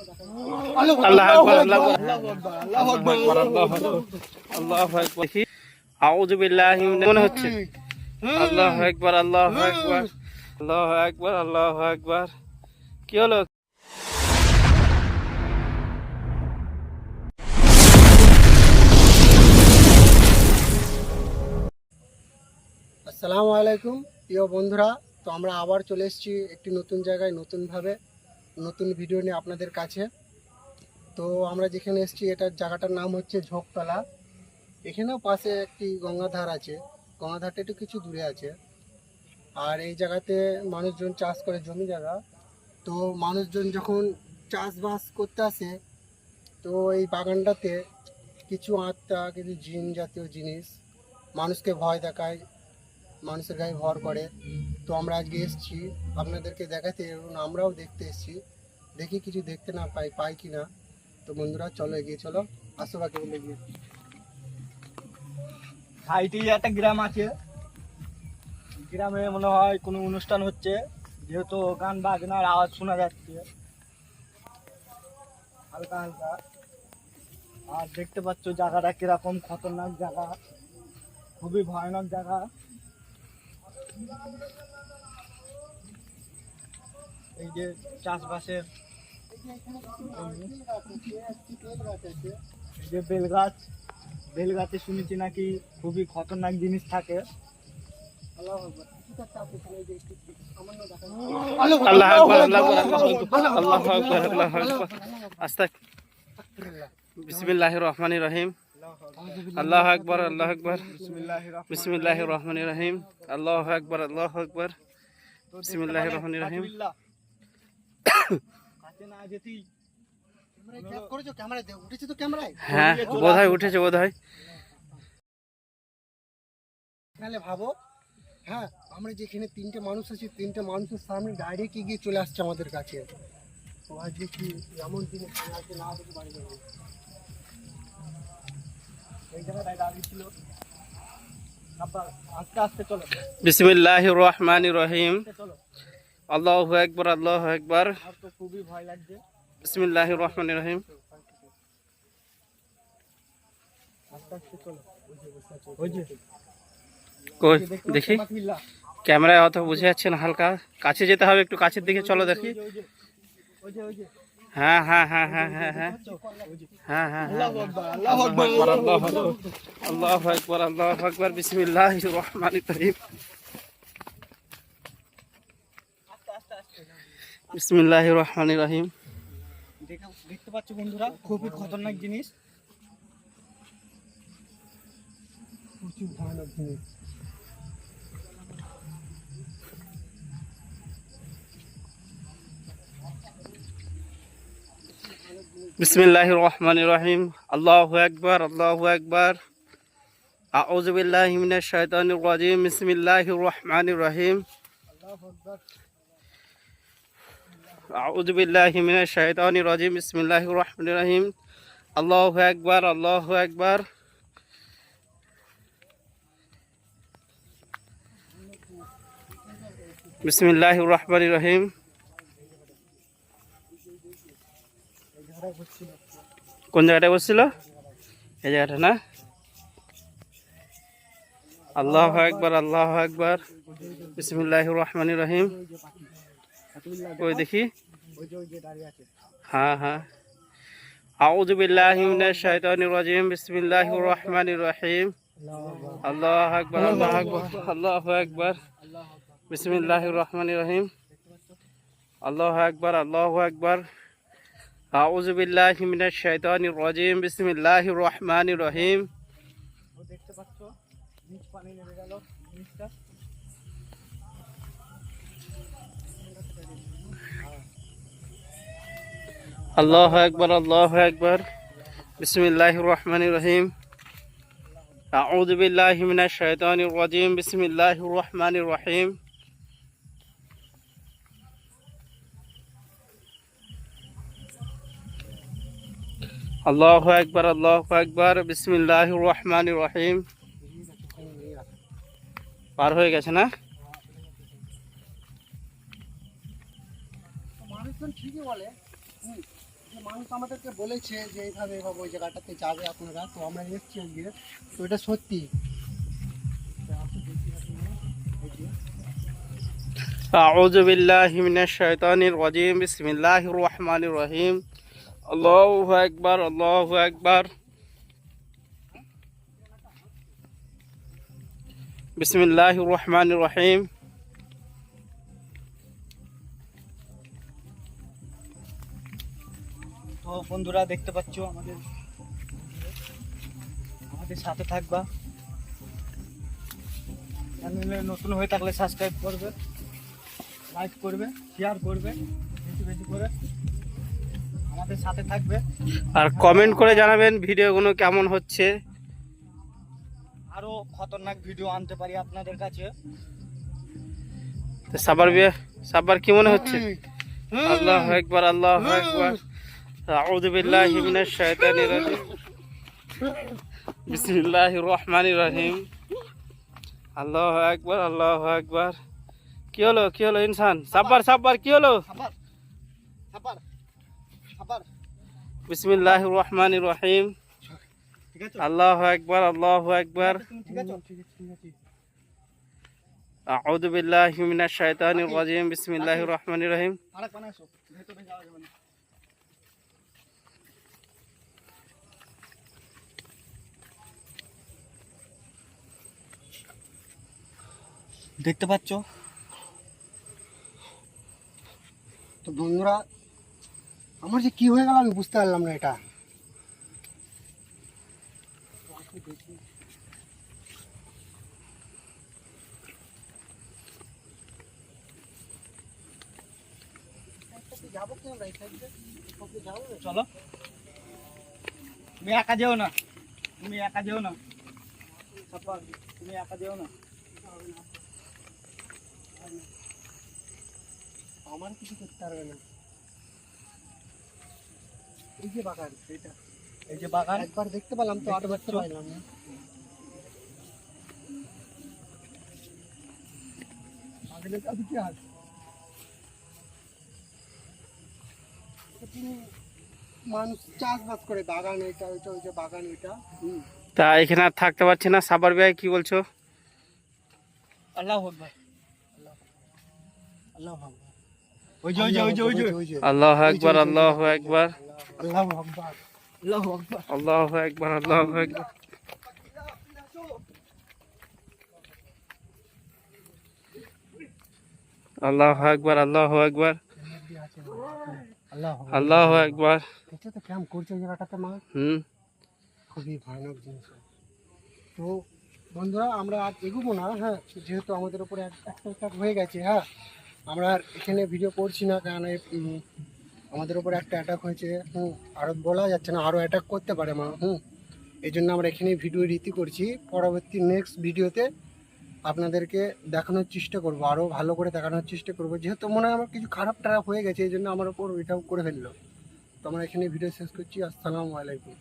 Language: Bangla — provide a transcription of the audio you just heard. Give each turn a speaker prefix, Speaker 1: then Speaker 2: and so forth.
Speaker 1: আল্লাহু আকবার আল্লাহু আকবার আল্লাহু আকবার আল্লাহু আকবার আউযু বিল্লাহি মনে হচ্ছে আল্লাহু আকবার আল্লাহু আকবার আল্লাহু আকবার আল্লাহু আকবার কি হলো
Speaker 2: আসসালামু আলাইকুম প্রিয় বন্ধুরা। তো আমরা আবার চলে এসেছি একটি নতুন জায়গায় নতুনভাবে নতুন ভিডিও নিয়ে আপনাদের কাছে। তো আমরা যেখানে এসেছি এটার জায়গাটার নাম হচ্ছে ঝোঁকতলা। এখানেও পাশে একটি গঙ্গাধার আছে, গঙ্গাধারটা একটু কিছু দূরে আছে। আর এই জায়গাতে মানুষজন চাষ করে জমি জায়গা। তো মানুষজন যখন চাষবাস করতে আসে তো এই বাগানটাতে কিছু আত্মা, কিছু জিন জাতীয় জিনিস মানুষকে ভয় দেখায়, মানুষের গায়ে ভর করে। তো আমরা আজকে এসেছি আপনাদেরকে দেখাতে এবং আমরাও দেখতে এসেছি, দেখি কিছু দেখতে না পাই কি না। তো বন্ধুরা চলো এগিয়ে চলো, আসো বাকি বলে গিয়ে।
Speaker 3: সাইটে একটা গ্রাম আছে, গ্রামে মনে হয় কোনো অনুষ্ঠান হচ্ছে, যেহেতু গান বাজনার আওয়াজ শোনা যাচ্ছে হালকা হালকা। আর দেখতে পাচ্ছ জায়গাটা কিরকম খতরনাক জায়গা, খুবই ভয়ানক জায়গা। এই যে চাষবাসের এই যে বেলগাছ, বেলগাছে শুনেছি নাকি খুবই খতরনাক জিনিস থাকে।
Speaker 1: আল্লাহু আকবার আল্লাহু আকবার আল্লাহু আকবার আল্লাহু আকবার আস্তাগফিরুল্লাহ বিসমিল্লাহির রহমানির রহিম আল্লাহু আকবার আল্লাহু আকবার বিসমিল্লাহির রহমানির রহিম আল্লাহু আকবার আল্লাহু আকবার বিসমিল্লাহির রহমানির রহিম। হ্যাঁ বোধহয় উঠেছে বোধহয়।
Speaker 2: তাহলে ভাবো, হ্যাঁ আমরা যেখানে তিনটে মানুষ আছি, তিনটে মানুষের সামনে ডাইরেক্ট এগিয়ে চলে আসছে আমাদের কাছে। তো আজকে কি এমন জিনিস আজকে না দেখে বাড়ি যাবো।
Speaker 3: এই জায়গাটায় দাঁড়িয়ে ছিল, আস্তে আস্তে চলো,
Speaker 1: বিসমিল্লাহির রহমানির রহিম
Speaker 3: চলো।
Speaker 1: আল্লাহু আকবার আল্লাহু আকবার
Speaker 3: আর তো খুবই ভয় লাগছে।
Speaker 1: বিসমিল্লাহির রহমানির রহিম।
Speaker 3: আস্তে আস্তে চলো। ওই যে
Speaker 1: কই দেখি, ক্যামেরায় অত বুঝে যাচ্ছে না, হালকা কাছে যেতে হবে, একটু কাছের দিকে চলো দেখি। হ্যাঁ হ্যাঁ হ্যাঁ হ্যাঁ হ্যাঁ হ্যাঁ হ্যাঁ হ্যাঁ আল্লাহু আকবার আল্লাহু আকবার আল্লাহু আকবার বিসমিল্লাহির রহমানির রহিম বিসমিল্লাহির রহমানির রহিম।
Speaker 3: দেখতে পাচ্ছ বন্ধুরা, খুবই খতরনাক জিনিস,
Speaker 2: প্রচুর ভয়ানক জিনিস।
Speaker 1: বিসমিল্লাহির রহমানির রহিম আল্লাহু আকবার আল্লাহু আকবার আউযু বিল্লাহি মিনাশ শাইতানির রাজিম বিসমিল্লাহির রহমানির রহিম আউযু বিল্লাহি মিনাশ শাইতানির রাজিম বিসমিল্লাহির রহমানির রহিম আল্লাহু আকবার আল্লাহু আকবার বিসমিল্লাহির রহমানির রহিম। কোন জায়গাটায় বসছিল? এই জায়গাটা না? আল্লাহু আকবার আল্লাহু আকবার বিসমিল্লাহির রহমানির রহিম। ওই দেখি, হ্যাঁ হ্যাঁ আউযু বিল্লাহি মিনাশ শাইতানির রাজিম বিসমিল্লাহির রহমানির রহিম আল্লাহু আকবার আল্লাহু আকবার আল্লাহু আকবার বিসমিল্লাহির রহমানির রহিম আল্লাহু আকবার আল্লাহু আকবার আউযু বিল্লাহি মিনাশ শাইতানির রাজিম বিসমিল্লাহির রহমানির রহিম।
Speaker 3: দেখতে পাচ্ছ নিচ পানি নেমে গেল নিচটা।
Speaker 1: আল্লাহু আকবার আল্লাহু আকবার বিসমিল্লাহির রহমানির রহিম আউযু বিল্লাহি মিনাশ শাইতানির রাজিম বিসমিল্লাহির রহমানির রহিম আল্লাহু আকবার বিসমিল্লাহির রহমানির রহিম। পার হয়ে গেছে না?
Speaker 2: মানুষজন ঠিকই বলে যে মানুষ আমাদেরকে বলেছে যে এইভাবে এইভাবে ওই জায়গাটাতে যাবে আপনারা, তো আমরা এসেছি আজকে, তো এটা সত্যি।
Speaker 1: أعوذ بالله من الشيطان الرجيم بسم الله الرحمن الرحيم الله أكبر الله أكبر بسم الله الرحمن الرحيم
Speaker 3: তো বন্ধুরা দেখতে পাচ্ছ আমাদের সাথে থাকবা। চ্যানেলে নতুন হয়ে থাকলে সাবস্ক্রাইব করবে, লাইক করবে, শেয়ার করবে, বেশি বেশি করে আমাদের সাথে থাকবে।
Speaker 1: আর কমেন্ট করে জানাবেন ভিডিওগুলো কেমন হচ্ছে।
Speaker 3: আরো খতরনাক ভিডিও আনতে পারি আপনাদের কাছে।
Speaker 1: তো সাব্বার কি মনে হচ্ছে? আল্লাহু আকবার আল্লাহু আকবার আউযু বিল্লাহি মিনাশ শাইতানির রাজিম বিসমিল্লাহির রহমানির রহিম আল্লাহু আকবার আল্লাহু আকবার। কি হলো ইনসান? সাব্বার কি হলো? বিসমিল্লাহির রহমানির রহিম
Speaker 3: ঠিক আছে,
Speaker 1: আল্লাহু আকবার আল্লাহু আকবার
Speaker 3: তুমি ঠিক আছে?
Speaker 1: আউযু বিল্লাহি মিনাশ শাইতানির রাজিম বিসমিল্লাহির রহমানির রহিম।
Speaker 3: আরেক পানে আসো, ভেতরে যাওয়া যাবে না। দেখতে পাচ্ছ
Speaker 2: তো বন্ধুরা, আমার যে কি হয়ে গেল আমি বুঝতে পারলাম না। এটা যাবো কি আমরা? এই সাইডে যাবো?
Speaker 3: চলো, তুমি একা যেও না, তুমি একা যেও না, তুমি একা যেও না।
Speaker 2: আমার কিছু করতে পারবে না। এই যে বাগান, এটা
Speaker 3: এই যে বাগান,
Speaker 2: একবার দেখতে পেলাম তো, আর দেখতে পাইলাম না। বাগানের কাছে কি আছে? মানুষ চাষবাস করে, বাগান এটা ওইটা, ওই যে বাগান ওইটা।
Speaker 1: তা এখানে আর থাকতে পারছি না। সাব্বার ভাই কি বলছো?
Speaker 3: আল্লাহু আকবার,
Speaker 2: আল্লাহু আকবার,
Speaker 3: ওই যে ওই যে ওই যে ওই যে
Speaker 2: ওই যে
Speaker 1: আল্লাহু আকবার আল্লাহু আকবার
Speaker 2: আল্লাহু আকবার, আল্লাহু আকবার।
Speaker 1: আল্লাহু আকবার আল্লাহু আকবার আল্লাহু আকবার আল্লাহু আকবার
Speaker 2: আল্লাহু
Speaker 1: আল্লাহু আকবার।
Speaker 2: এটা তো কেমন করছে ওই জায়গাটাতে মা, খুবই ভয়ানক জিনিস। তো বন্ধুরা, আমরা আর এগোবো না, হ্যাঁ, যেহেতু আমাদের উপরে একটা হয়ে গেছে। হ্যাঁ, আমরা আর এখানে ভিডিও করছি না, কারণ আমাদের উপরে একটা অ্যাটাক হয়েছে। আরও বলা যাচ্ছে না, আরও অ্যাটাক করতে পারে মা। এই জন্য আমরা এখানে ভিডিও রীতি করছি। পরবর্তী নেক্সট ভিডিওতে আপনাদেরকে দেখানোর চেষ্টা করব, আরও ভালো করে দেখানোর চেষ্টা করব। যেহেতু মনে হয় আমার কিছু খারাপ টারাপ হয়ে গেছে, এই জন্য আমার উপর এটাও করে ফেললো। তো আমরা এখানে ভিডিও শেষ করছি। আসসালামু আলাইকুম।